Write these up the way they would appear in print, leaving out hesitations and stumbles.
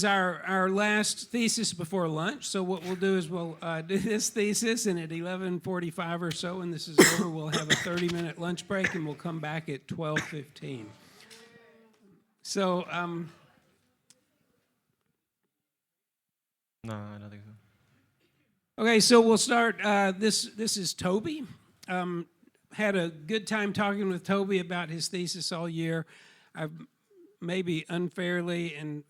is our last thesis before lunch. So what we'll do is we'll do this thesis, and at 11:45 or so, when this is over, we'll have a 30-minute lunch break, and we'll come back at 12:15. So, No, I don't think so. okay, so we'll start. This is Toby. Had a good time talking with Toby about his thesis all year. I've maybe unfairly and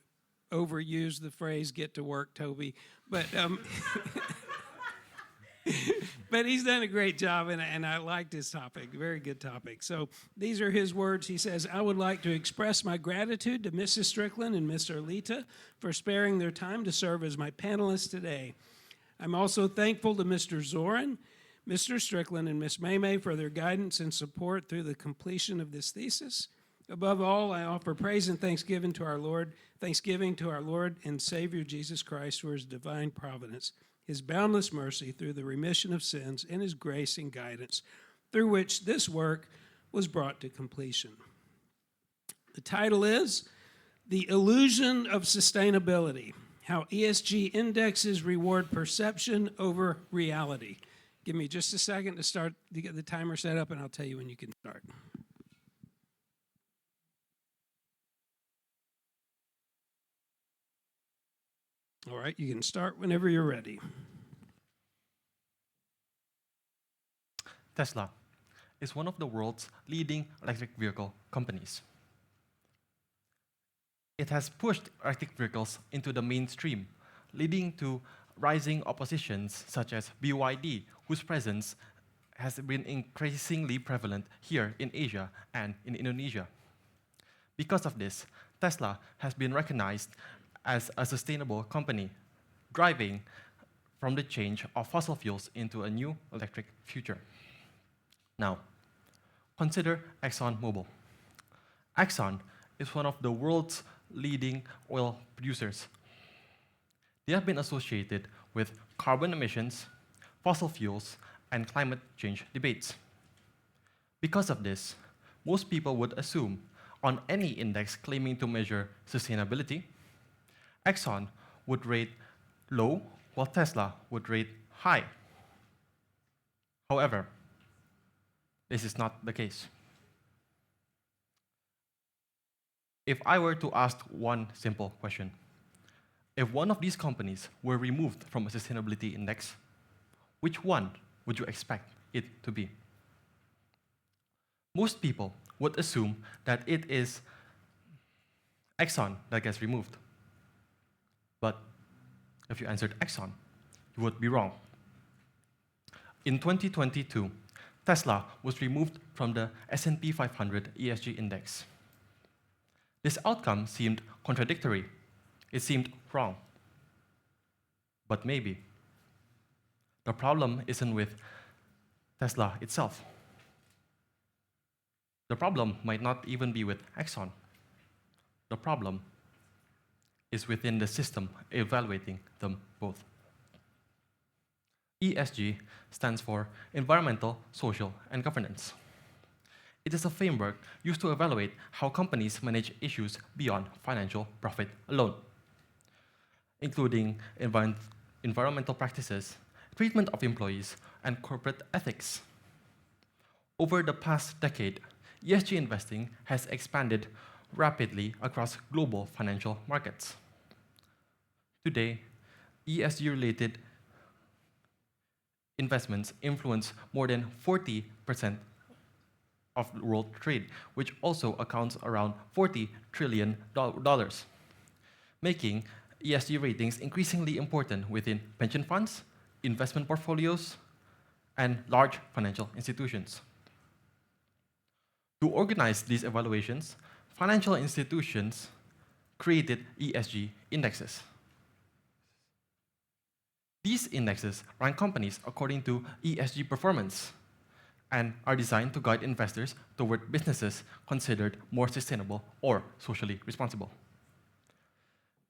overused the phrase "get to work, Toby," but but he's done a great job, and I liked his topic. Very good topic. So these are his words. He says, "I would like to express my gratitude to Mrs. Strickland and Mr. Alita for sparing their time to serve as my panelists today. I'm also thankful to Mr. Zoran, Mr. Strickland, and Ms. Maymay for their guidance and support through the completion of this thesis. Above all, I offer praise and thanksgiving to our Lord and Savior Jesus Christ for his divine providence, his boundless mercy through the remission of sins, and his grace and guidance, through which this work was brought to completion." The title is "The Illusion of Sustainability: How ESG Indexes Reward Perception Over Reality." Give me just a second to get the timer set up, and I'll tell you when you can start. All right, you can start whenever you're ready. Tesla is one of the world's leading electric vehicle companies. It has pushed electric vehicles into the mainstream, leading to rising oppositions such as BYD, whose presence has been increasingly prevalent here in Asia and in Indonesia. Because of this, Tesla has been recognized as a sustainable company, driving from the change of fossil fuels into a new electric future. Now, consider ExxonMobil. Exxon is one of the world's leading oil producers. They have been associated with carbon emissions, fossil fuels, and climate change debates. Because of this, most people would assume on any index claiming to measure sustainability, Exxon would rate low, while Tesla would rate high. However, this is not the case. If I were to ask one simple question, if one of these companies were removed from a sustainability index, which one would you expect it to be? Most people would assume that it is Exxon that gets removed. But if you answered Exxon, you would be wrong. In 2022, Tesla was removed from the S&P 500 ESG index. This outcome seemed contradictory. It seemed wrong. But maybe the problem isn't with Tesla itself. The problem might not even be with Exxon. The problem is within the system evaluating them both. ESG stands for Environmental, Social, and Governance. It is a framework used to evaluate how companies manage issues beyond financial profit alone, including environmental practices, treatment of employees, and corporate ethics. Over the past decade, ESG investing has expanded rapidly across global financial markets. Today, ESG-related investments influence more than 40% of world trade, which also accounts around $40 trillion, making ESG ratings increasingly important within pension funds, investment portfolios, and large financial institutions. To organize these evaluations, financial institutions created ESG indexes. These indexes rank companies according to ESG performance and are designed to guide investors toward businesses considered more sustainable or socially responsible.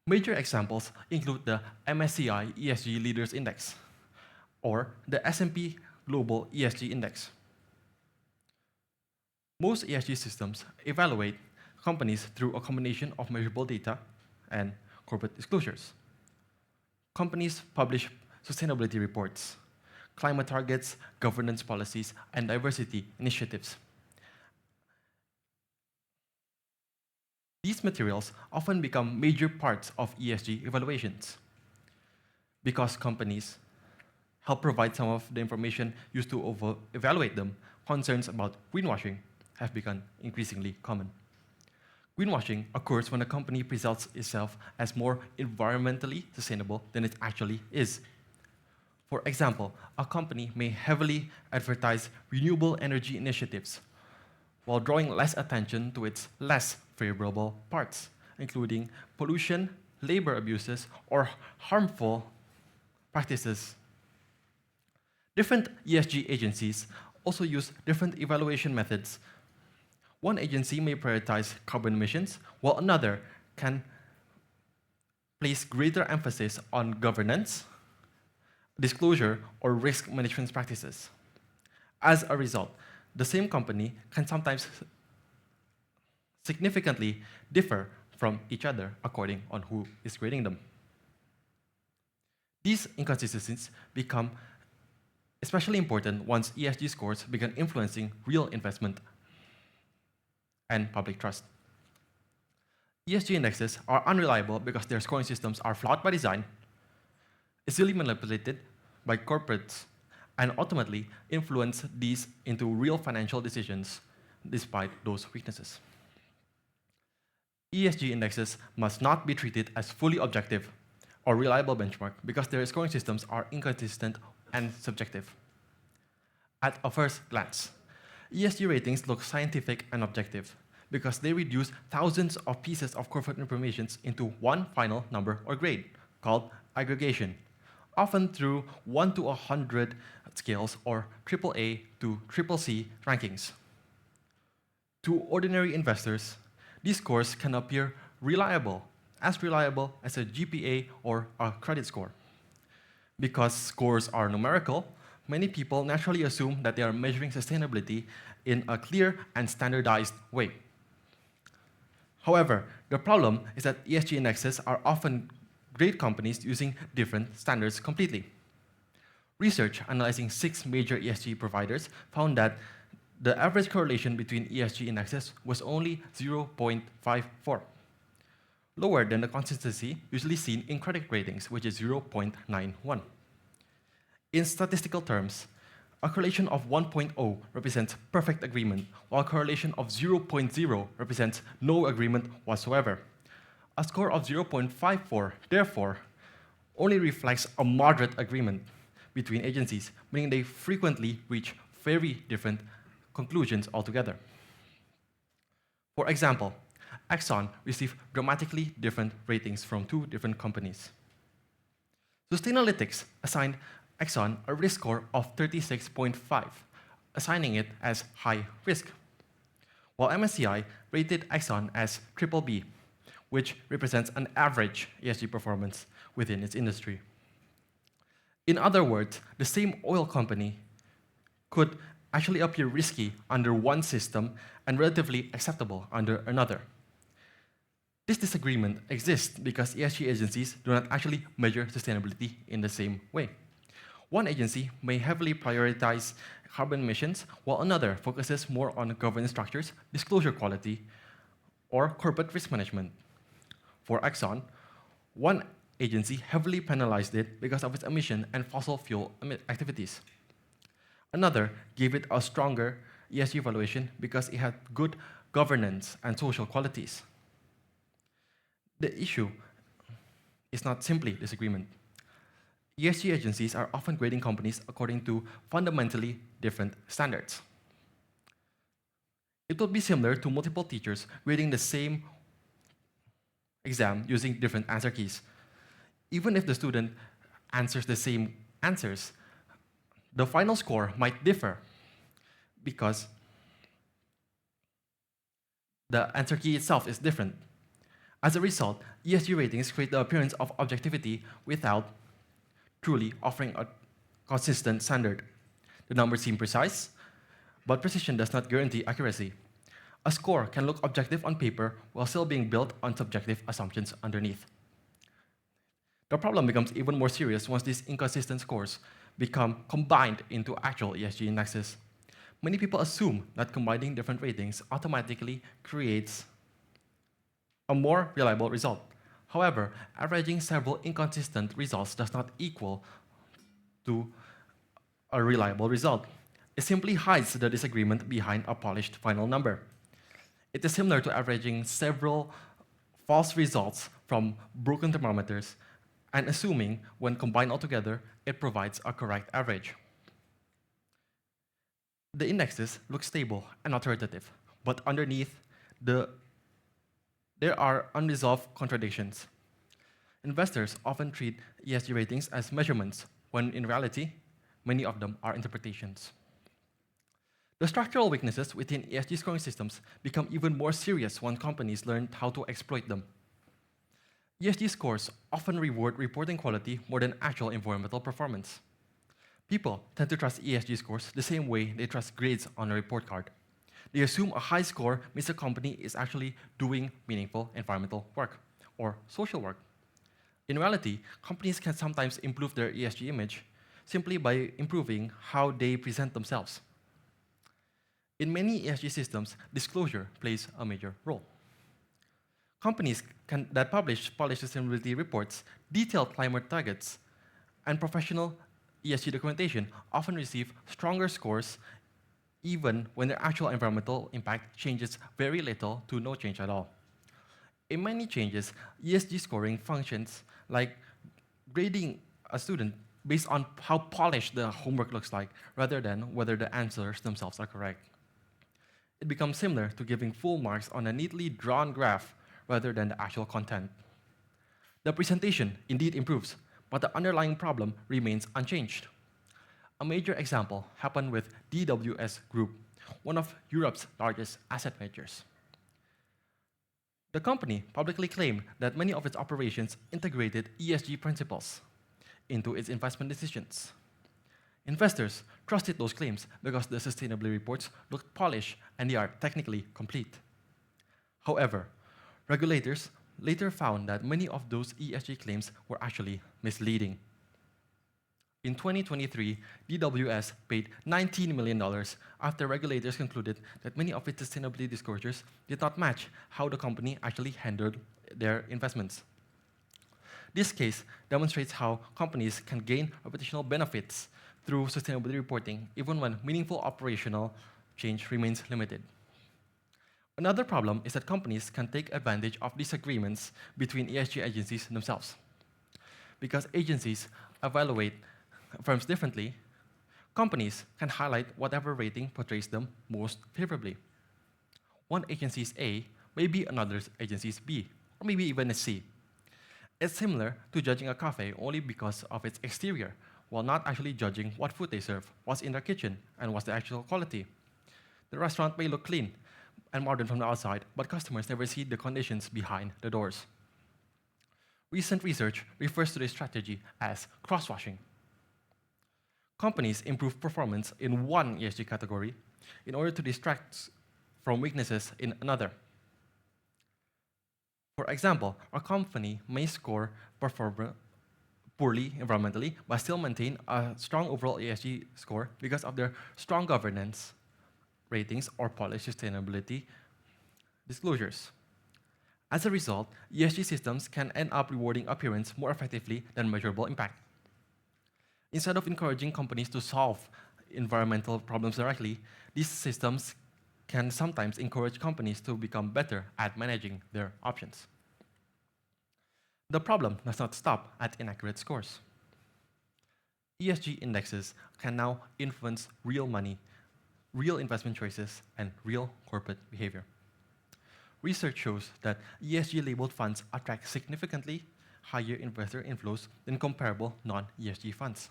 Major examples include the MSCI ESG Leaders Index or the S&P Global ESG Index. Most ESG systems evaluate companies through a combination of measurable data and corporate disclosures. Companies publish sustainability reports, climate targets, governance policies, and diversity initiatives. These materials often become major parts of ESG evaluations because companies help provide some of the information used to evaluate them. Concerns about greenwashing have become increasingly common. Greenwashing occurs when a company presents itself as more environmentally sustainable than it actually is. For example, a company may heavily advertise renewable energy initiatives while drawing less attention to its less favorable parts, including pollution, labor abuses, or harmful practices. Different ESG agencies also use different evaluation methods. One agency may prioritize carbon emissions, while another can place greater emphasis on governance, disclosure, or risk management practices. As a result, the same company can sometimes significantly differ from each other according on who is grading them. These inconsistencies become especially important once ESG scores begin influencing real investment and public trust. ESG indexes are unreliable because their scoring systems are flawed by design, easily manipulated by corporates, and ultimately influence these into real financial decisions despite those weaknesses. ESG indexes must not be treated as fully objective or reliable benchmark because their scoring systems are inconsistent and subjective. At a first glance, ESG ratings look scientific and objective because they reduce thousands of pieces of corporate information into one final number or grade, called aggregation, often through 1 to 100 scales or AAA to CCC rankings. To ordinary investors, these scores can appear reliable as a GPA or a credit score. Because scores are numerical, many people naturally assume that they are measuring sustainability in a clear and standardized way. However, the problem is that ESG indexes are often grade companies using different standards completely. Research analyzing 6 major ESG providers found that the average correlation between ESG indexes was only 0.54, lower than the consistency usually seen in credit ratings, which is 0.91. In statistical terms, a correlation of 1.0 represents perfect agreement, while a correlation of 0.0 represents no agreement whatsoever. A score of 0.54, therefore, only reflects a moderate agreement between agencies, meaning they frequently reach very different conclusions altogether. For example, Exxon received dramatically different ratings from 2 different companies. Sustainalytics assigned Exxon a risk score of 36.5, assigning it as high risk, while MSCI rated Exxon as BBB, which represents an average ESG performance within its industry. In other words, the same oil company could actually appear risky under one system and relatively acceptable under another. This disagreement exists because ESG agencies do not actually measure sustainability in the same way. One agency may heavily prioritize carbon emissions, while another focuses more on governance structures, disclosure quality, or corporate risk management. For Exxon, one agency heavily penalized it because of its emission and fossil fuel activities. Another gave it a stronger ESG evaluation because it had good governance and social qualities. The issue is not simply disagreement. ESG agencies are often grading companies according to fundamentally different standards. It would be similar to multiple teachers grading the same exam using different answer keys. Even if the student answers the same answers, the final score might differ because the answer key itself is different. As a result, ESG ratings create the appearance of objectivity without truly offering a consistent standard. The numbers seem precise, but precision does not guarantee accuracy. A score can look objective on paper while still being built on subjective assumptions underneath. The problem becomes even more serious once these inconsistent scores become combined into actual ESG indexes. Many people assume that combining different ratings automatically creates a more reliable result. However, averaging several inconsistent results does not equal to a reliable result. It simply hides the disagreement behind a polished final number. It is similar to averaging several false results from broken thermometers and assuming when combined altogether, it provides a correct average. The indexes look stable and authoritative, but underneath, there are unresolved contradictions. Investors often treat ESG ratings as measurements, when in reality, many of them are interpretations. The structural weaknesses within ESG scoring systems become even more serious when companies learn how to exploit them. ESG scores often reward reporting quality more than actual environmental performance. People tend to trust ESG scores the same way they trust grades on a report card. They assume a high score means the company is actually doing meaningful environmental work or social work. In reality, companies can sometimes improve their ESG image simply by improving how they present themselves. In many ESG systems, disclosure plays a major role. Companies that publish polished sustainability reports, detailed climate targets, and professional ESG documentation often receive stronger scores even when their actual environmental impact changes very little to no change at all. In many changes, ESG scoring functions like grading a student based on how polished the homework looks like, rather than whether the answers themselves are correct. It becomes similar to giving full marks on a neatly drawn graph rather than the actual content. The presentation indeed improves, but the underlying problem remains unchanged. A major example happened with DWS Group, one of Europe's largest asset managers. The company publicly claimed that many of its operations integrated ESG principles into its investment decisions. Investors trusted those claims because the sustainability reports looked polished and they are technically complete. However, regulators later found that many of those ESG claims were actually misleading. In 2023, DWS paid $19 million after regulators concluded that many of its sustainability disclosures did not match how the company actually handled their investments. This case demonstrates how companies can gain reputational benefits through sustainability reporting, even when meaningful operational change remains limited. Another problem is that companies can take advantage of disagreements between ESG agencies themselves. Because agencies evaluate firms differently, companies can highlight whatever rating portrays them most favorably. One agency's A may be another agency's B, or maybe even a C. It's similar to judging a cafe only because of its exterior, while not actually judging what food they serve, what's in their kitchen, and what's the actual quality. The restaurant may look clean and modern from the outside, but customers never see the conditions behind the doors. Recent research refers to this strategy as cross-washing. Companies improve performance in one ESG category in order to distract from weaknesses in another. For example, a company may score poorly environmentally, but still maintain a strong overall ESG score because of their strong governance ratings or polished sustainability disclosures. As a result, ESG systems can end up rewarding appearance more effectively than measurable impact. Instead of encouraging companies to solve environmental problems directly, these systems can sometimes encourage companies to become better at managing their options. The problem does not stop at inaccurate scores. ESG indexes can now influence real money, real investment choices, and real corporate behavior. Research shows that ESG-labeled funds attract significantly higher investor inflows than comparable non-ESG funds,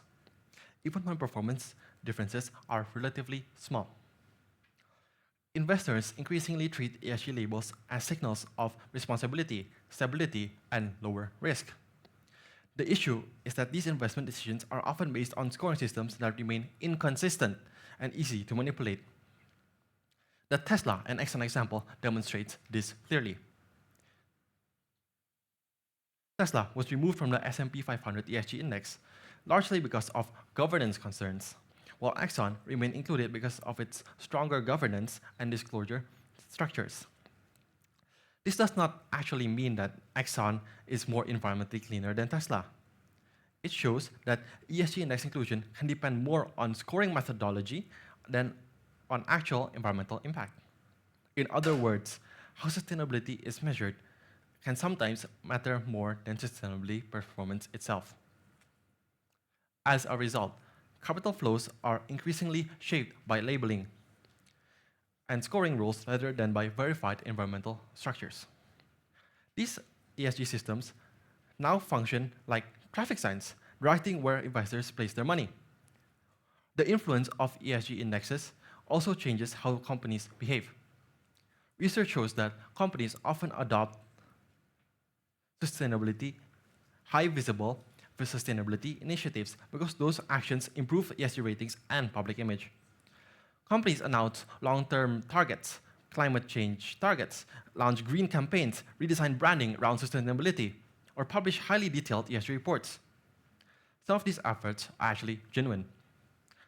even when performance differences are relatively small. Investors increasingly treat ESG labels as signals of responsibility, stability, and lower risk. The issue is that these investment decisions are often based on scoring systems that remain inconsistent and easy to manipulate. The Tesla and Exxon example demonstrates this clearly. Tesla was removed from the S&P 500 ESG index, largely because of governance concerns, while Exxon remained included because of its stronger governance and disclosure structures. This does not actually mean that Exxon is more environmentally cleaner than Tesla. It shows that ESG index inclusion can depend more on scoring methodology than on actual environmental impact. In other words, how sustainability is measured can sometimes matter more than sustainability performance itself. As a result, capital flows are increasingly shaped by labeling and scoring rules rather than by verified environmental structures. These ESG systems now function like traffic signs, directing where investors place their money. The influence of ESG indexes also changes how companies behave. Research shows that companies often adopt sustainability, high visible for sustainability initiatives because those actions improve ESG ratings and public image. Companies announce long-term targets, climate change targets, launch green campaigns, redesign branding around sustainability, or publish highly detailed ESG reports. Some of these efforts are actually genuine.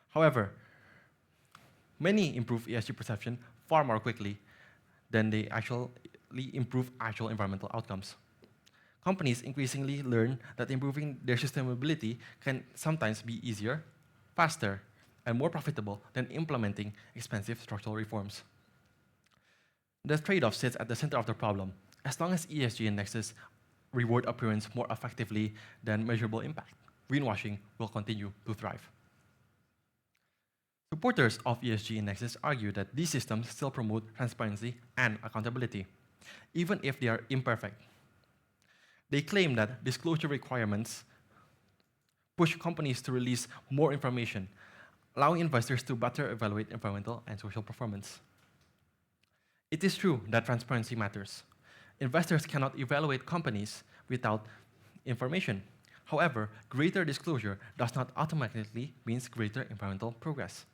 However, many improve ESG perception far more quickly than they actually improve actual environmental outcomes. Companies increasingly learn that improving their sustainability can sometimes be easier, faster, and more profitable than implementing expensive structural reforms. The trade-off sits at the center of the problem. As long as ESG indexes reward appearance more effectively than measurable impact, greenwashing will continue to thrive. Supporters of ESG indexes argue that these systems still promote transparency and accountability, even if they are imperfect. They claim that disclosure requirements push companies to release more information, allowing investors to better evaluate environmental and social performance. It is true that transparency matters. Investors cannot evaluate companies without information. However, greater disclosure does not automatically mean greater environmental progress.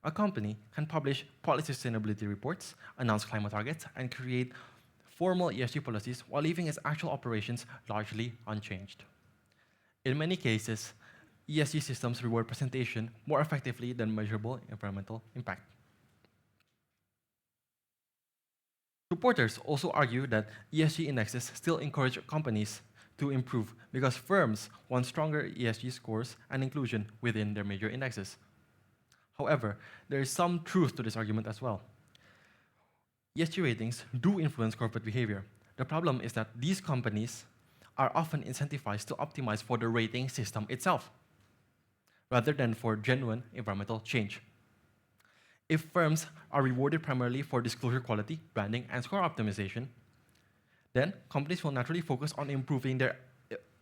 A company can publish policy sustainability reports, announce climate targets, and create formal ESG policies while leaving its actual operations largely unchanged. In many cases, ESG systems reward presentation more effectively than measurable environmental impact. Supporters also argue that ESG indexes still encourage companies to improve because firms want stronger ESG scores and inclusion within their major indexes. However, there is some truth to this argument as well. ESG ratings do influence corporate behavior. The problem is that these companies are often incentivized to optimize for the rating system itself, rather than for genuine environmental change. If firms are rewarded primarily for disclosure quality, branding, and score optimization, then companies will naturally focus on improving their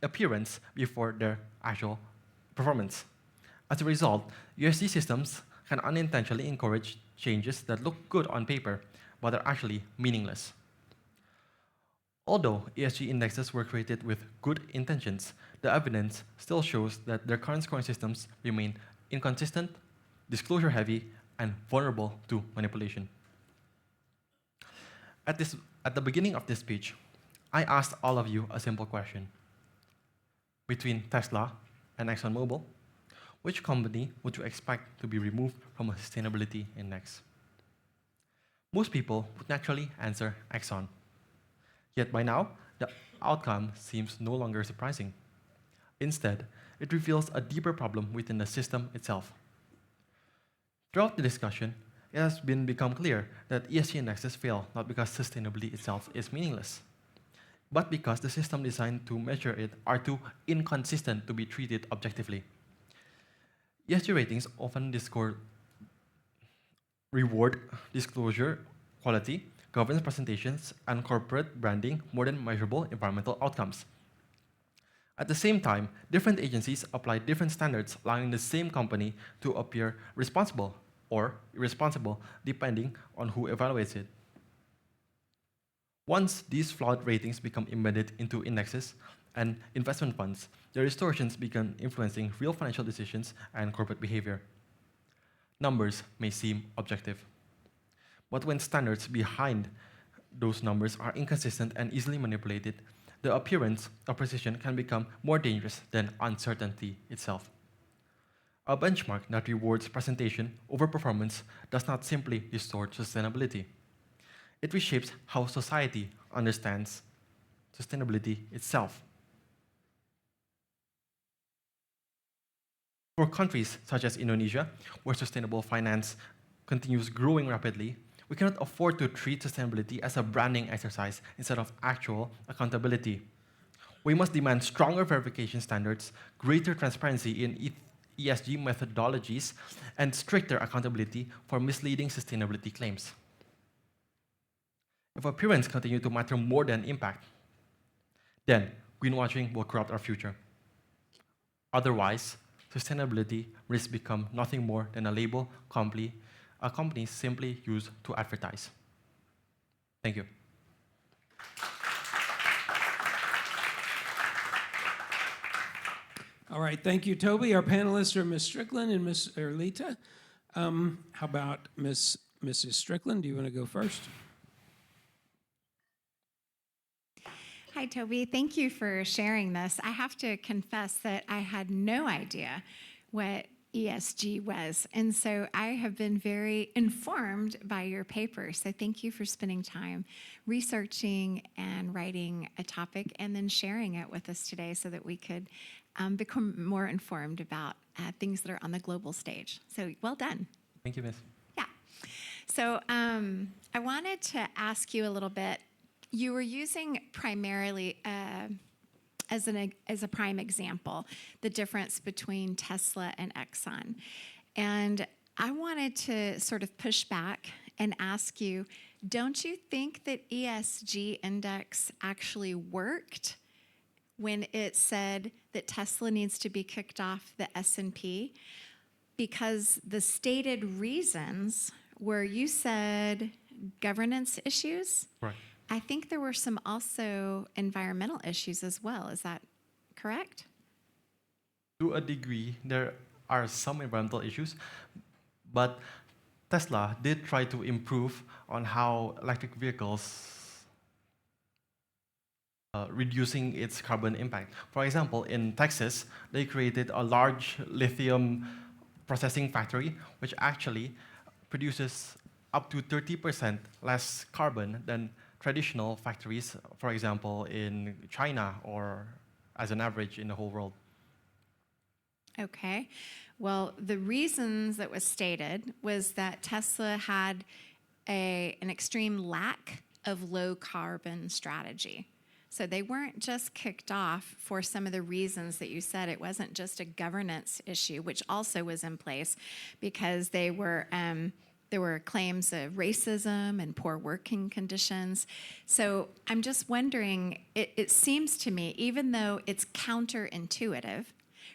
appearance before their actual performance. As a result, ESG systems can unintentionally encourage changes that look good on paper, but are actually meaningless. Although ESG indexes were created with good intentions, the evidence still shows that their current scoring systems remain inconsistent, disclosure-heavy, and vulnerable to manipulation. At the beginning of this speech, I asked all of you a simple question. Between Tesla and ExxonMobil, which company would you expect to be removed from a sustainability index? Most people would naturally answer Exxon. Yet by now, the outcome seems no longer surprising. Instead, it reveals a deeper problem within the system itself. Throughout the discussion, it has become clear that ESG indexes fail not because sustainability itself is meaningless, but because the system designed to measure it are too inconsistent to be treated objectively. ESG ratings often reward disclosure, quality, governance presentations, and corporate branding more than measurable environmental outcomes. At the same time, different agencies apply different standards, allowing the same company to appear responsible or irresponsible depending on who evaluates it. Once these flawed ratings become embedded into indexes and investment funds, their distortions begin influencing real financial decisions and corporate behavior. Numbers may seem objective, but when standards behind those numbers are inconsistent and easily manipulated, the appearance of precision can become more dangerous than uncertainty itself. A benchmark that rewards presentation over performance does not simply distort sustainability. It reshapes how society understands sustainability itself. For countries such as Indonesia, where sustainable finance continues growing rapidly, we cannot afford to treat sustainability as a branding exercise instead of actual accountability. We must demand stronger verification standards, greater transparency in ESG methodologies, and stricter accountability for misleading sustainability claims. If appearance continues to matter more than impact, then greenwashing will corrupt our future. Otherwise, sustainability risks become nothing more than a label companies simply use to advertise. Thank you. All right, thank you, Toby. Our panelists are Ms. Strickland and Ms. Erlita. How about Mrs. Strickland? Do you want to go first? Hi, Toby. Thank you for sharing this. I have to confess that I had no idea what ESG was, and so I have been very informed by your paper. So thank you for spending time researching and writing a topic and then sharing it with us today so that we could become more informed about things that are on the global stage. So well done. Thank you, Miss. Yeah. So I wanted to ask you a little bit. You were using primarily as a prime example the difference between Tesla and Exxon. And I wanted to sort of push back and ask you, don't you think that ESG index actually worked when it said that Tesla needs to be kicked off the S&P? Because the stated reasons were, you said, governance issues. Right. I think there were some also environmental issues as well. Is that correct? To a degree, there are some environmental issues, but Tesla did try to improve on how electric vehicles reducing its carbon impact. For example, in Texas, they created a large lithium processing factory, which actually produces up to 30% less carbon than traditional factories, for example, in China or as an average in the whole world. Okay. Well, the reasons that was stated was that Tesla had an extreme lack of low carbon strategy. So they weren't just kicked off for some of the reasons that you said. It wasn't just a governance issue, which also was in place because there were claims of racism and poor working conditions. So I'm just wondering, it seems to me, even though it's counterintuitive,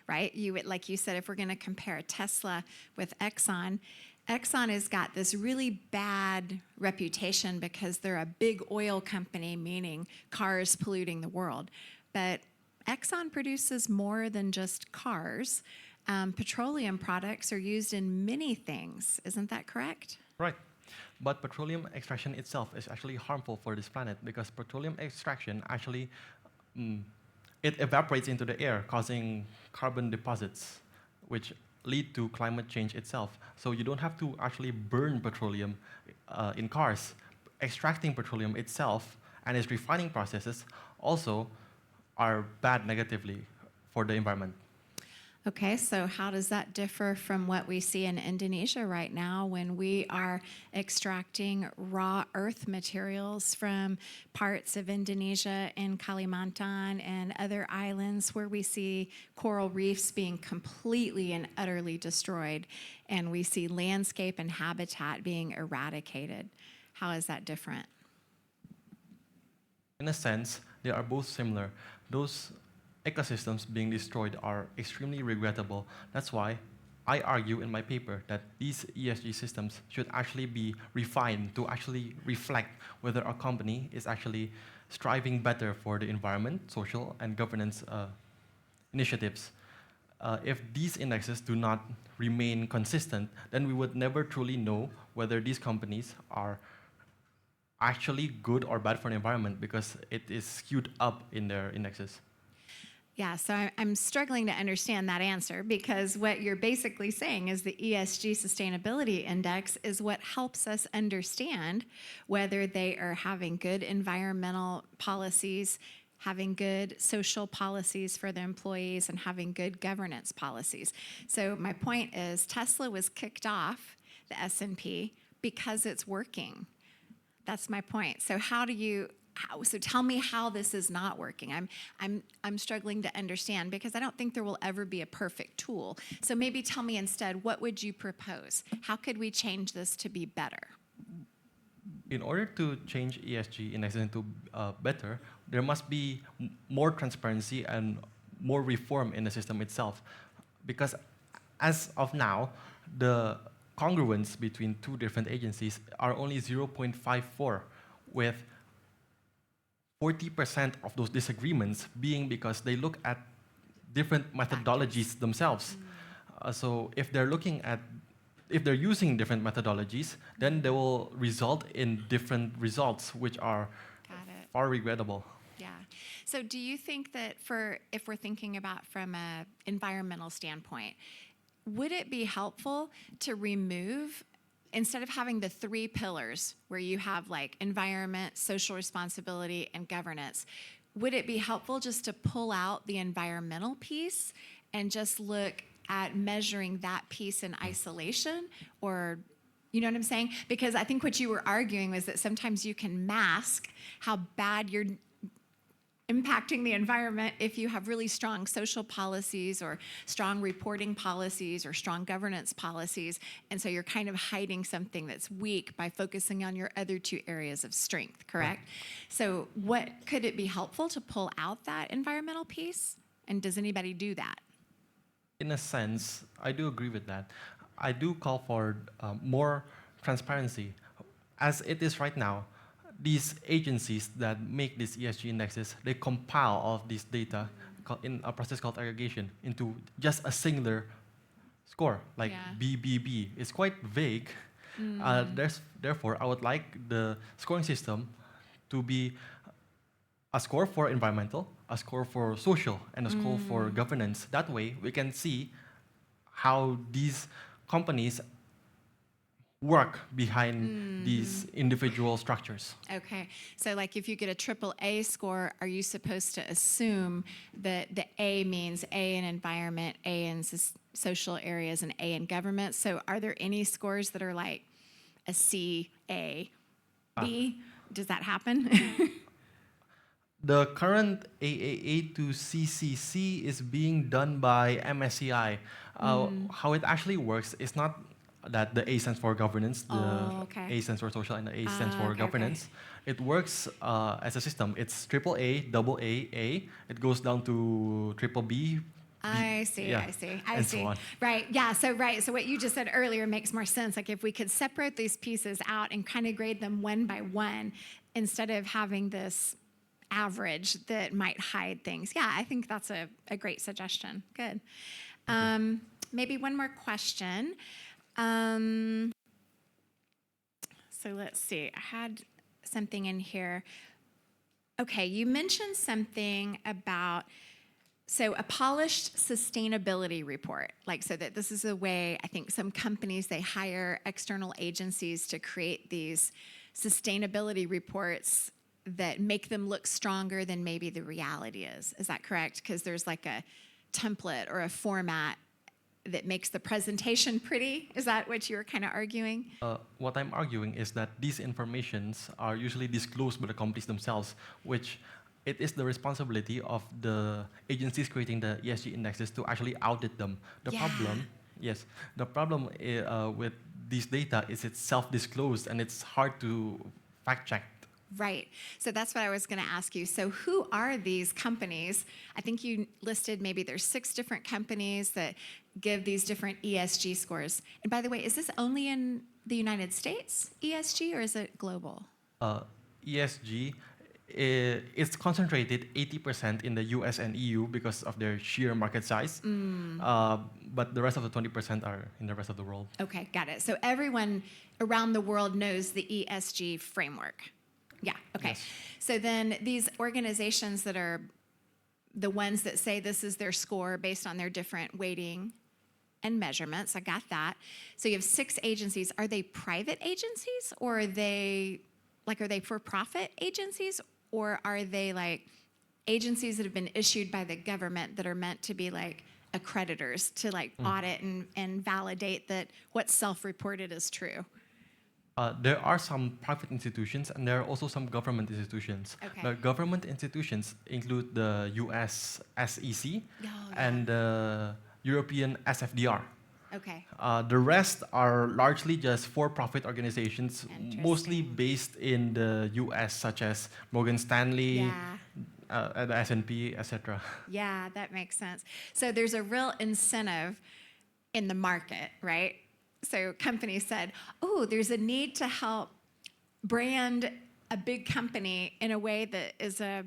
right? Like you said, if we're going to compare Tesla with Exxon has got this really bad reputation because they're a big oil company, meaning cars polluting the world. But Exxon produces more than just cars. Petroleum products are used in many things. Isn't that correct? Right. But petroleum extraction itself is actually harmful for this planet because petroleum extraction actually it evaporates into the air, causing carbon deposits, which lead to climate change itself. So you don't have to actually burn petroleum in cars. Extracting petroleum itself and its refining processes also are bad negatively for the environment. Okay, so how does that differ from what we see in Indonesia right now when we are extracting raw earth materials from parts of Indonesia in Kalimantan and other islands where we see coral reefs being completely and utterly destroyed and we see landscape and habitat being eradicated? How is that different? In a sense, they are both similar. Those ecosystems being destroyed are extremely regrettable. That's why I argue in my paper that these ESG systems should actually be refined to actually reflect whether a company is actually striving better for the environment, social, and governance initiatives. If these indexes do not remain consistent, then we would never truly know whether these companies are actually good or bad for the environment because it is skewed up in their indexes. Yeah, so I'm struggling to understand that answer because what you're basically saying is the ESG Sustainability Index is what helps us understand whether they are having good environmental policies, having good social policies for the employees, and having good governance policies. So my point is Tesla was kicked off the S&P because it's working. That's my point. So so tell me how this is not working. I'm struggling to understand because I don't think there will ever be a perfect tool. So maybe tell me instead, what would you propose? How could we change this to be better? In order to change ESG indexes into better, there must be more transparency and more reform in the system itself. Because as of now, the congruence between two different agencies are only 0.54, with 40% of those disagreements being because they look at different methodologies themselves. So if they're using different methodologies, then they will result in different results, which are far regrettable. Yeah. So do you think that if we're thinking about from an environmental standpoint, would it be helpful to remove, instead of having the three pillars where you have like environment, social responsibility, and governance, would it be helpful just to pull out the environmental piece and just look at measuring that piece in isolation? Or, you know what I'm saying? Because I think what you were arguing was that sometimes you can mask how bad you're impacting the environment if you have really strong social policies or strong reporting policies or strong governance policies. And so you're kind of hiding something that's weak by focusing on your other two areas of strength, correct? Right. So could it be helpful to pull out that environmental piece? And does anybody do that? In a sense, I do agree with that. I do call for more transparency. As it is right now, these agencies that make these ESG indexes, they compile all of this data in a process called aggregation into just a singular score, like BBB. It's quite vague. Therefore, I would like the scoring system to be a score for environmental, a score for social, and a score for governance. That way, we can see how these companies work behind these individual structures. Okay, so like if you get a AAA score, are you supposed to assume that the A means A in environment, A in social areas, and A in government? So are there any scores that are like a C, A, B? Does that happen? The current AAA to CCC is being done by MSCI. How it actually works is not that the A stands for governance, the A stands for social, and the A stands for governance. It works as a system. It's AAA, AA, A. It goes down to triple B. I see. So on. Right. Yeah. So what you just said earlier makes more sense. Like if we could separate these pieces out and kind of grade them one by one instead of having this average that might hide things. Yeah, I think that's a great suggestion. Good. Maybe one more question. So let's see. I had something in here. Okay, you mentioned something about a polished sustainability report, so that this is a way, I think some companies, they hire external agencies to create these sustainability reports that make them look stronger than maybe the reality is. Is that correct? Because there's like a template or a format that makes the presentation pretty. Is that what you were kind of arguing? What I'm arguing is that these informations are usually disclosed by the companies themselves, which it is the responsibility of the agencies creating the ESG indexes to actually audit them. The problem with these data is it's self-disclosed and it's hard to fact-check. Right. So that's what I was going to ask you. So who are these companies? I think you listed maybe there's 6 different companies that give these different ESG scores. And by the way, is this only in the United States, ESG, or is it global? ESG, it's concentrated 80% in the US and EU because of their sheer market size. But the rest of the 20% are in the rest of the world. Okay, got it. So everyone around the world knows the ESG framework. Yeah, okay. Yes. So then these organizations that are the ones that say this is their score based on their different weighting and measurements, I got that. So you have 6 agencies. Are they private agencies, or are they for-profit agencies, or are they like agencies that have been issued by the government that are meant to be like accreditors to like audit and validate that what's self-reported is true? There are some private institutions and there are also some government institutions. Okay. The government institutions include the US SEC yeah. and the European SFDR. Okay. The rest are largely just for-profit organizations, mostly Interesting. based in the US, such as Morgan Stanley, Yeah. the S&P, etc. Yeah, that makes sense. So there's a real incentive in the market, right? So companies said, oh, there's a need to help brand a big company in a way that is a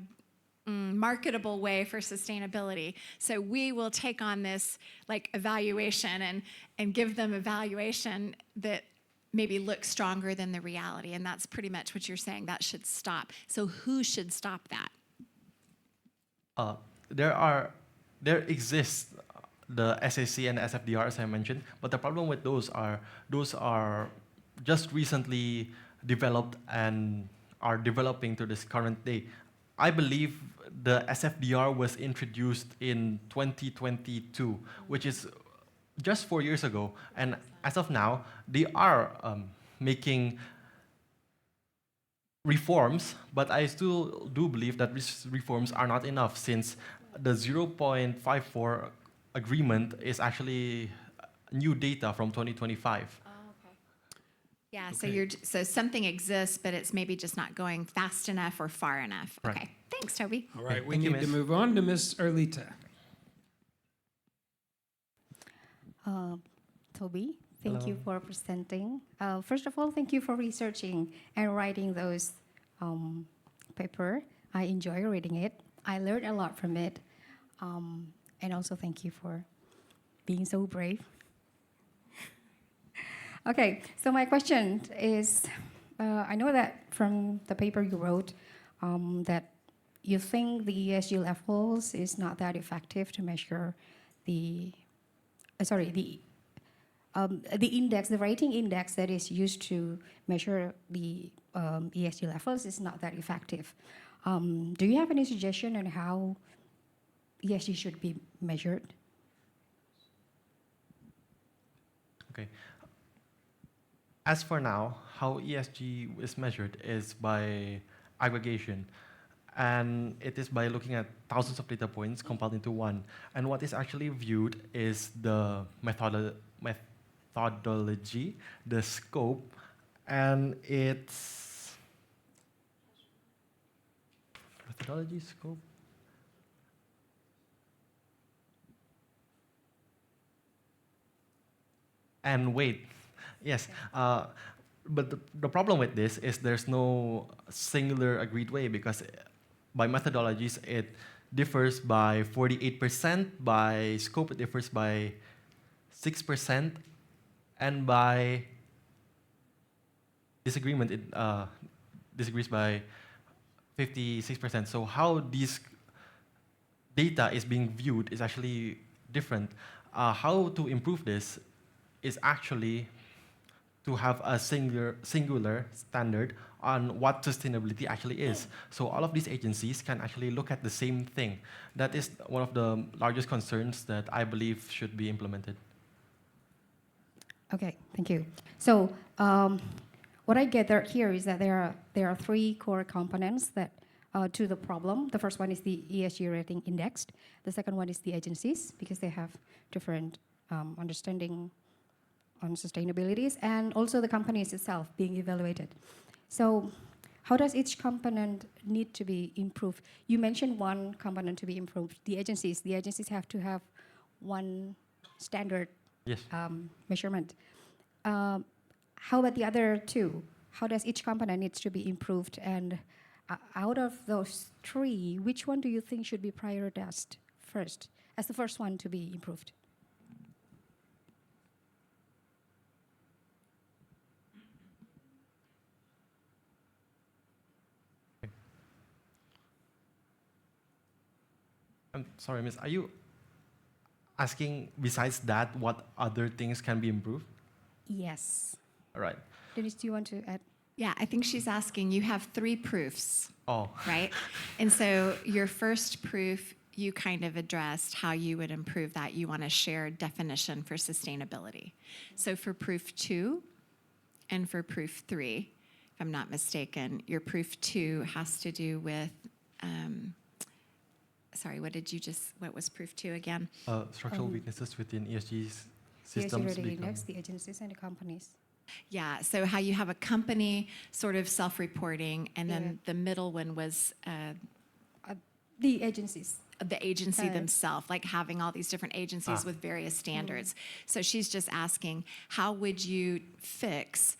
marketable way for sustainability. So we will take on this like evaluation and give them a valuation that maybe looks stronger than the reality. And that's pretty much what you're saying. That should stop. So who should stop that? There exists the SAC and the SFDR, as I mentioned, but the problem with those are just recently developed and are developing to this current day. I believe the SFDR was introduced in 2022, which is just 4 years ago, and as of now, they are making reforms, but I still do believe that these reforms are not enough since the 0.54 agreement is actually new data from 2025. Oh, okay. Yeah, so Okay. so something exists, but it's maybe just not going fast enough or far enough. Right. Okay, thanks, Toby. All right, we Thank you, need to Miss. move on to Ms. Erlita. Toby, thank you Hello. for presenting. First of all, thank you for researching and writing those paper. I enjoy reading it. I learned a lot from it. And also thank you for being so brave. Okay, so my question is, I know that from the paper you wrote, that you think the ESG levels is not that effective to measure the index, the rating index that is used to measure the ESG levels is not that effective. Do you have any suggestion on how ESG should be measured? Okay. As for now, how ESG is measured is by aggregation. And it is by looking at thousands of data points compiled into one. And what is actually viewed is the methodology, the scope, and its methodology, scope. And weight. Yes. But the problem with this is there's no singular agreed way because by methodologies it differs by 48%, by scope it differs by 6%, and by disagreement it disagrees by 56%. So how these data is being viewed is actually different. How to improve this is actually to have a singular standard on what sustainability actually is. So all of these agencies can actually look at the same thing. That is one of the largest concerns that I believe should be implemented. Okay, thank you. So what I gathered here is that there are 3 core components that to the problem. The first one is the ESG rating index. The second one is the agencies because they have different understanding on sustainabilities, and also the companies itself being evaluated. So how does each component need to be improved? You mentioned one component to be improved, the agencies. The agencies have to have one standard Yes. measurement. How about the other 2? How does each component needs to be improved? And out of those 3, which one do you think should be prioritized first, as the first one to be improved? I'm sorry, Miss. Are you asking besides that what other things can be improved? Yes. All right. Dennis, do you want to add? Yeah, I think she's asking, you have 3 proofs, Oh. right? And so your first proof, you kind of addressed how you would improve that. You want a shared definition for sustainability. So for proof 2 and for proof 3, if I'm not mistaken, your proof 2 has to do with, sorry, what was proof 2 again? Structural weaknesses within ESG ESG systems. rating become- index, the agencies and the companies. Yeah, so how you have a company sort of self-reporting, and then the middle one was The agencies. the agency Right. themselves, like having all these different agencies with various standards. So she's just asking, how would you fix,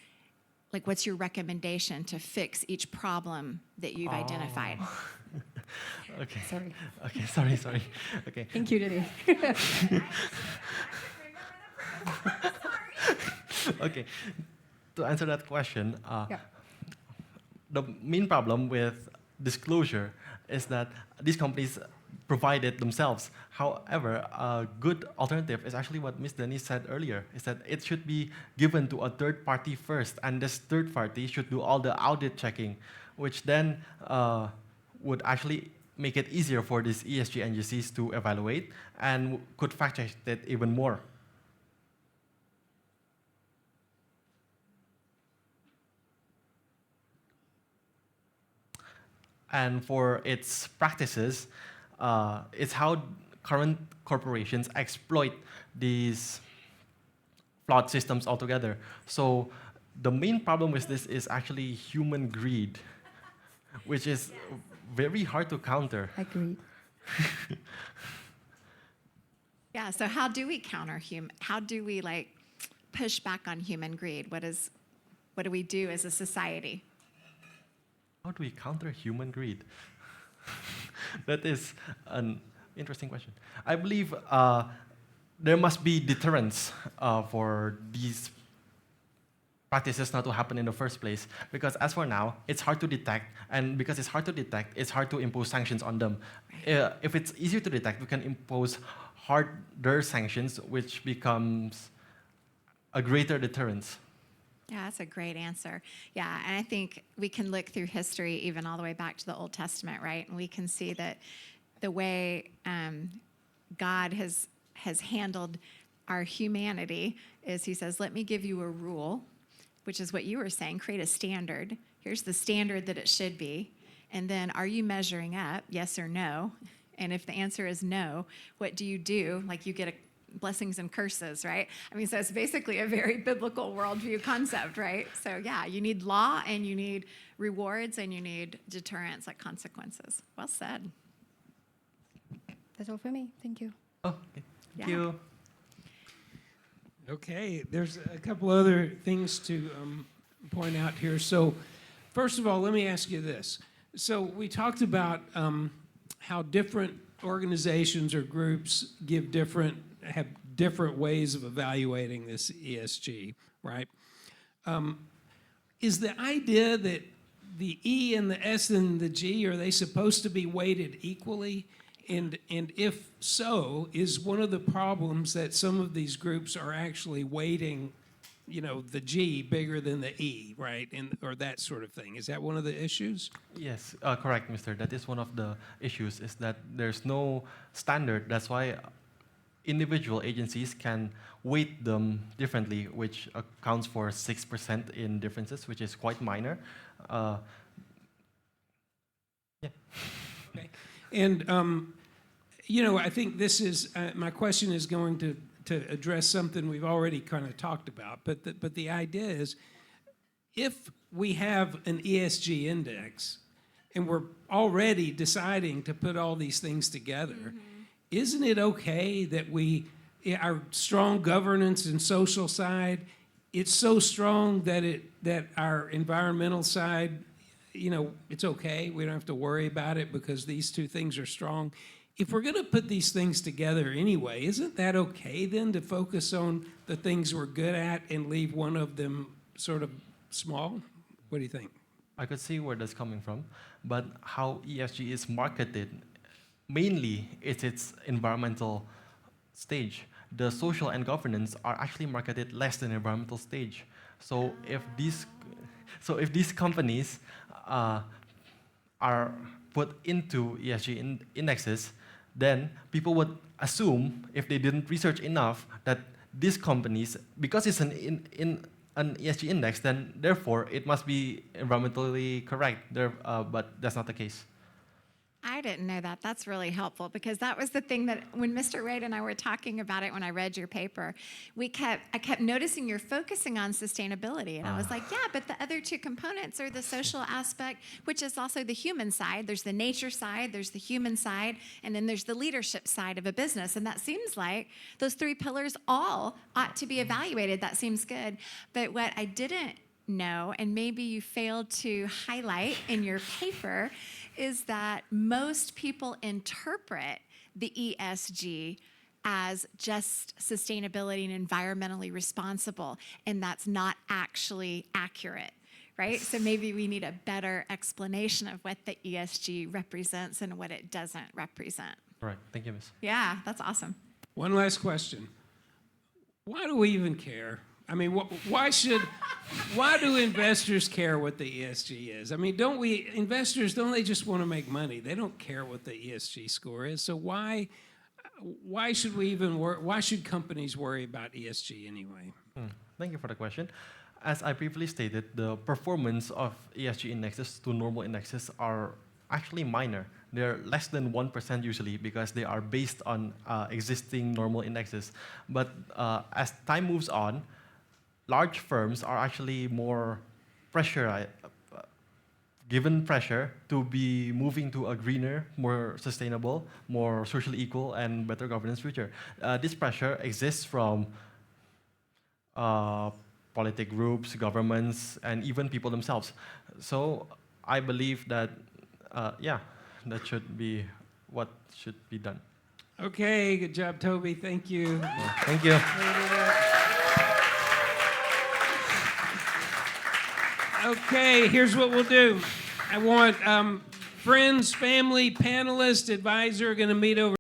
like what's your recommendation to fix each problem that you've identified? Okay. Sorry. Okay. Sorry. Okay. Thank you, Dennis. Okay. To answer that question, Yeah. the main problem with disclosure is that these companies provide it themselves. However, a good alternative is actually what Ms. Denise said earlier, is that it should be given to a third party first, and this third party should do all the audit checking, which then would actually make it easier for these ESG agencies to evaluate and could fact check it even more. And for its practices, it's how current corporations exploit these flawed systems altogether. So the main problem with this is actually human greed, which is very hard to counter. Agreed. Yeah, so how do we counter how do we like push back on human greed? What do we do as a society? How do we counter human greed? That is an interesting question. I believe there must be deterrence for these practices not to happen in the first place. Because as for now, it's hard to detect, and because it's hard to detect, it's hard to impose sanctions on them. If it's easier to detect, we can impose harder sanctions, which becomes a greater deterrence. Yeah, that's a great answer. Yeah, and I think we can look through history even all the way back to the Old Testament, right? And we can see that the way God has handled our humanity is he says, let me give you a rule, which is what you were saying, create a standard. Here's the standard that it should be. And then are you measuring up, yes or no? And if the answer is no, what do you do? Like you get blessings and curses, right? I mean, so it's basically a very biblical worldview concept, right? So yeah, you need law and you need rewards and you need deterrence, like consequences. Well said. That's all for me. Thank you. Oh, okay. Thank Yeah. you. Okay, there's a couple other things to point out here. So, first of all, let me ask you this. So, we talked about how different organizations or groups have different ways of evaluating this ESG, right? Is the idea that the E and the S and the G, are they supposed to be weighted equally? And if so, is one of the problems that some of these groups are actually weighting, the G bigger than the E, right? Or that sort of thing. Is that one of the issues? Yes, correct, Mr. That is one of the issues, is that there's no standard. That's why individual agencies can weight them differently, which accounts for 6% in differences, which is quite minor. Yeah. Okay. And, I think this is, my question is going to address something we've already kind of talked about. But the idea is, if we have an ESG index and we're already deciding to put all these things together, isn't it okay that our strong governance and social side, it's so strong that our environmental side, it's okay. We don't have to worry about it because these two things are strong. If we're going to put these things together anyway, isn't that okay then to focus on the things we're good at and leave one of them sort of small? What do you think? I could see where that's coming from, but how ESG is marketed mainly it's its environmental stage. The social and governance are actually marketed less than environmental stage. So if these companies are put into ESG indexes, then people would assume, if they didn't research enough, that these companies, because it's an ESG index, then therefore it must be environmentally correct. But that's not the case. I didn't know that. That's really helpful because that was the thing that when Mr. Wade and I were talking about it when I read your paper, I kept noticing you're focusing on sustainability. And I was like, yeah, but the other two components are the social aspect, which is also the human side. There's the nature side, there's the human side, and then there's the leadership side of a business. And that seems like those three pillars all ought to be evaluated. That seems good. But what I didn't know, and maybe you failed to highlight in your paper, is that most people interpret the ESG as just sustainability and environmentally responsible, and that's not actually accurate, right? So maybe we need a better explanation of what the ESG represents and what it doesn't represent. Right. Thank you, Miss. Yeah, that's awesome. One last question. Why do we even care? I mean, why do investors care what the ESG is? I mean, don't they just want to make money? They don't care what the ESG score is. So why should why should companies worry about ESG anyway? Thank you for the question. As I previously stated, the performance of ESG indexes to normal indexes are actually minor. They're less than 1% usually because they are based on existing normal indexes. But as time moves on, large firms are actually more given pressure to be moving to a greener, more sustainable, more socially equal, and better governance future. This pressure exists from politic groups, governments, and even people themselves. So I believe that, that should be what should be done. Okay, good job, Toby. Thank you. Thank you. Okay, here's what we'll do. I want friends, family, panelists, advisor going to meet over